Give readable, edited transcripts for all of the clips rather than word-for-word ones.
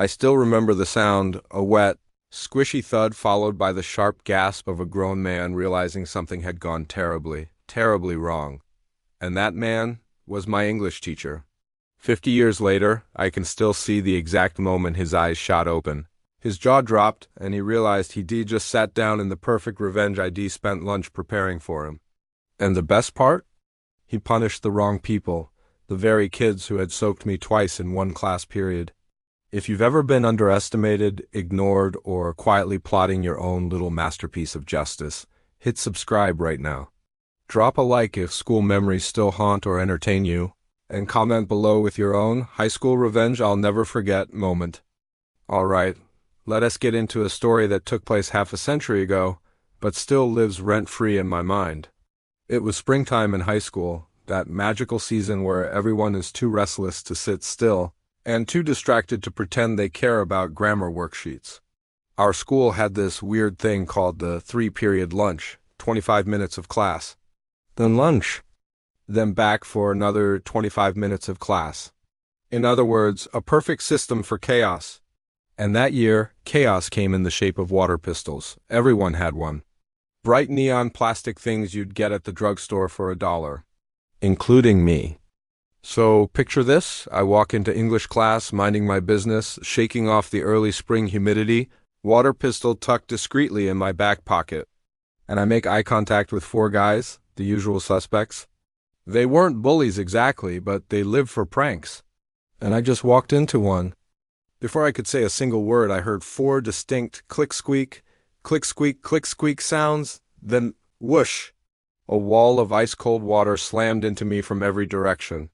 I still remember the sound, a wet, squishy thud followed by the sharp gasp of a grown man realizing something had gone terribly, terribly wrong. And that man was my English teacher. 50 years later, I can still see the exact moment his eyes shot open. His jaw dropped, and he realized he'd just sat down in the perfect revenge I'd spent lunch preparing for him. And the best part? He punished the wrong people, the very kids who had soaked me twice in one class period. If you've ever been underestimated, ignored, or quietly plotting your own little masterpiece of justice, hit subscribe right now. Drop a like if school memories still haunt or entertain you, and comment below with your own high school revenge I'll never forget moment. All right, let us get into a story that took place half a century ago, but still lives rent-free in my mind. It was springtime in high school, that magical season where everyone is too restless to sit still, and too distracted to pretend they care about grammar worksheets. Our school had this weird thing called the 3-period lunch, 25 minutes of class. Then lunch. Then back for another 25 minutes of class. In other words, a perfect system for chaos. And that year, chaos came in the shape of water pistols. Everyone had one. Bright neon plastic things you'd get at the drugstore for $1. Including me. So, picture this. I walk into English class, minding my business, shaking off the early spring humidity, water pistol tucked discreetly in my back pocket. And I make eye contact with 4 guys, the usual suspects. They weren't bullies exactly, but they lived for pranks. And I just walked into one. Before I could say a single word, I heard 4 distinct click-squeak, click-squeak, click-squeak sounds, then whoosh. A wall of ice-cold water slammed into me from every direction.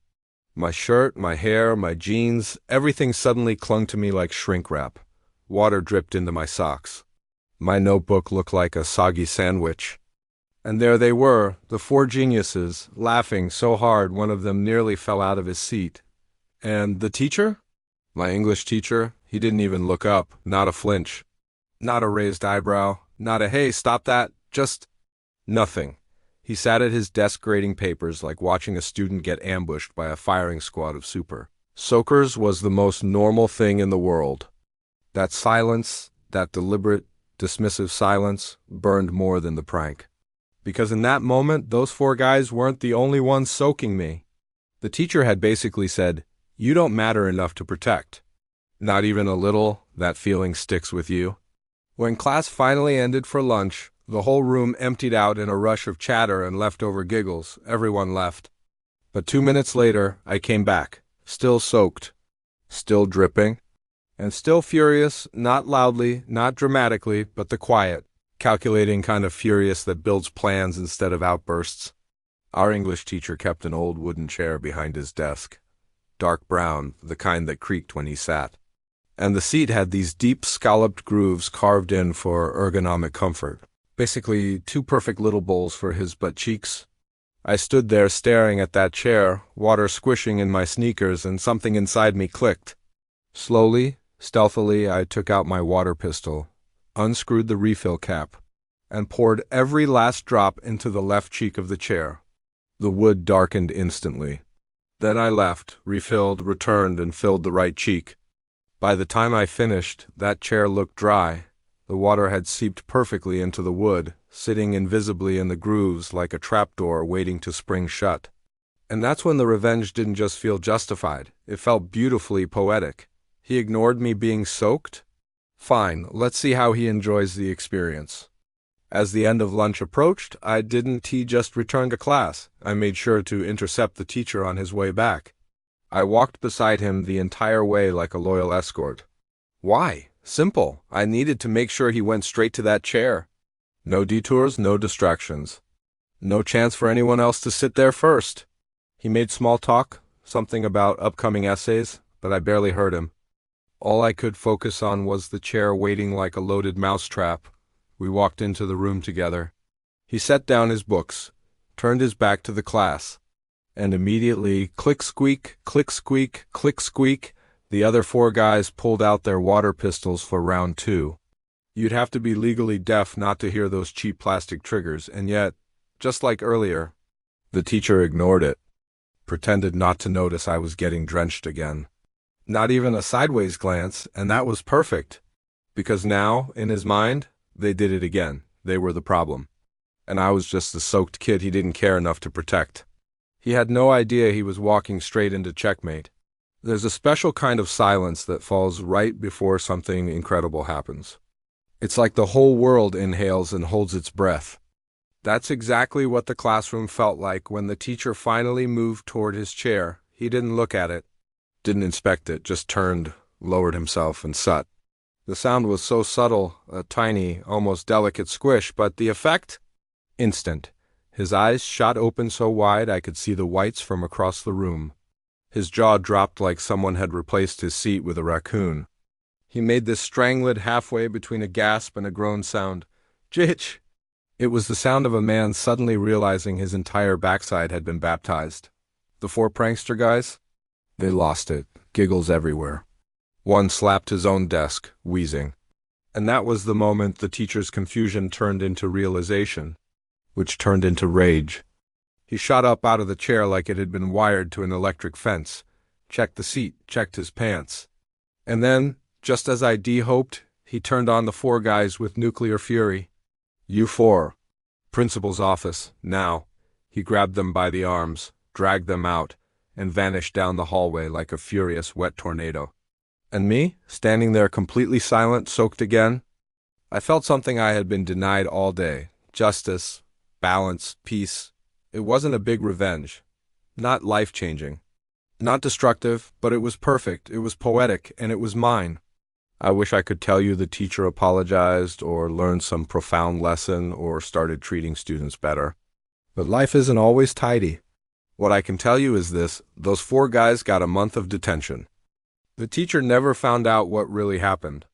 My shirt, my hair, my jeans, everything suddenly clung to me like shrink wrap. Water dripped into my socks. My notebook looked like a soggy sandwich. And there they were, the 4 geniuses, laughing so hard one of them nearly fell out of his seat. And the teacher? My English teacher, he didn't even look up, not a flinch. Not a raised eyebrow, not a hey, stop that, just nothing. He sat at his desk grading papers like watching a student get ambushed by a firing squad of super soakers was the most normal thing in the world. That silence, that deliberate, dismissive silence, burned more than the prank. Because in that moment, those 4 guys weren't the only ones soaking me. The teacher had basically said, "You don't matter enough to protect." Not even a little, that feeling sticks with you. When class finally ended for lunch, the whole room emptied out in a rush of chatter and leftover giggles. Everyone left. But 2 minutes later, I came back, still soaked, still dripping, and still furious, not loudly, not dramatically, but the quiet, calculating kind of furious that builds plans instead of outbursts. Our English teacher kept an old wooden chair behind his desk. Dark brown, the kind that creaked when he sat. And the seat had these deep scalloped grooves carved in for ergonomic comfort. Basically, 2 perfect little bowls for his butt cheeks. I stood there staring at that chair, water squishing in my sneakers, and something inside me clicked. Slowly, stealthily, I took out my water pistol, unscrewed the refill cap, and poured every last drop into the left cheek of the chair. The wood darkened instantly. Then I left, refilled, returned, and filled the right cheek. By the time I finished, that chair looked dry. The water had seeped perfectly into the wood, sitting invisibly in the grooves like a trapdoor waiting to spring shut. And that's when the revenge didn't just feel justified. It felt beautifully poetic. He ignored me being soaked? Fine, let's see how he enjoys the experience. As the end of lunch approached, I didn't just return to class. I made sure to intercept the teacher on his way back. I walked beside him the entire way like a loyal escort. Why? Simple. I needed to make sure he went straight to that chair. No detours, no distractions. No chance for anyone else to sit there first. He made small talk, something about upcoming essays, but I barely heard him. All I could focus on was the chair waiting like a loaded mousetrap. We walked into the room together. He set down his books, turned his back to the class, and immediately, click-squeak, click-squeak, click-squeak, the other 4 guys pulled out their water pistols for round 2. You'd have to be legally deaf not to hear those cheap plastic triggers, and yet, just like earlier, the teacher ignored it, pretended not to notice I was getting drenched again. Not even a sideways glance, and that was perfect. Because now, in his mind, they did it again. They were the problem. And I was just the soaked kid he didn't care enough to protect. He had no idea he was walking straight into checkmate. There's a special kind of silence that falls right before something incredible happens. It's like the whole world inhales and holds its breath. That's exactly what the classroom felt like when the teacher finally moved toward his chair. He didn't look at it, didn't inspect it, just turned, lowered himself, and sat. The sound was so subtle, a tiny, almost delicate squish, but the effect? Instant. His eyes shot open so wide I could see the whites from across the room. His jaw dropped like someone had replaced his seat with a raccoon. He made this strangled halfway between a gasp and a groan sound. Jitch! It was the sound of a man suddenly realizing his entire backside had been baptized. The four prankster guys? They lost it. Giggles everywhere. One slapped his own desk, wheezing. And that was the moment the teacher's confusion turned into realization, which turned into rage. He shot up out of the chair like it had been wired to an electric fence, checked the seat, checked his pants. And then, just as I'd hoped, he turned on the four guys with nuclear fury. You four. Principal's office, now. He grabbed them by the arms, dragged them out, and vanished down the hallway like a furious wet tornado. And me, standing there completely silent, soaked again? I felt something I had been denied all day. Justice, balance, peace. It wasn't a big revenge. Not life-changing. Not destructive, but it was perfect, it was poetic, and it was mine. I wish I could tell you the teacher apologized, or learned some profound lesson, or started treating students better. But life isn't always tidy. What I can tell you is this: those four guys got a month of detention. The teacher never found out what really happened.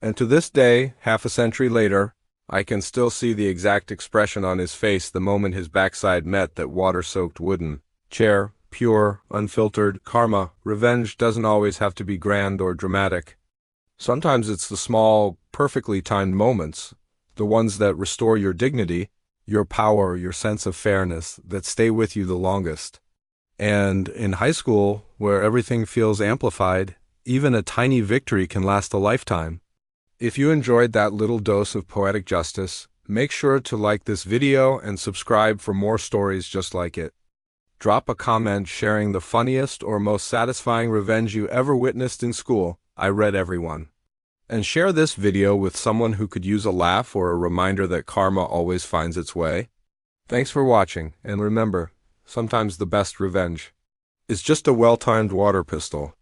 And to this day, half a century later, I can still see the exact expression on his face the moment his backside met that water-soaked wooden chair. Pure, unfiltered, karma. Revenge doesn't always have to be grand or dramatic. Sometimes it's the small, perfectly timed moments, the ones that restore your dignity, your power, your sense of fairness, that stay with you the longest. And in high school, where everything feels amplified, even a tiny victory can last a lifetime. If you enjoyed that little dose of poetic justice, make sure to like this video and subscribe for more stories just like it. Drop a comment sharing the funniest or most satisfying revenge you ever witnessed in school. I read every one. And share this video with someone who could use a laugh or a reminder that karma always finds its way. Thanks for watching, and remember, sometimes the best revenge is just a well-timed water pistol.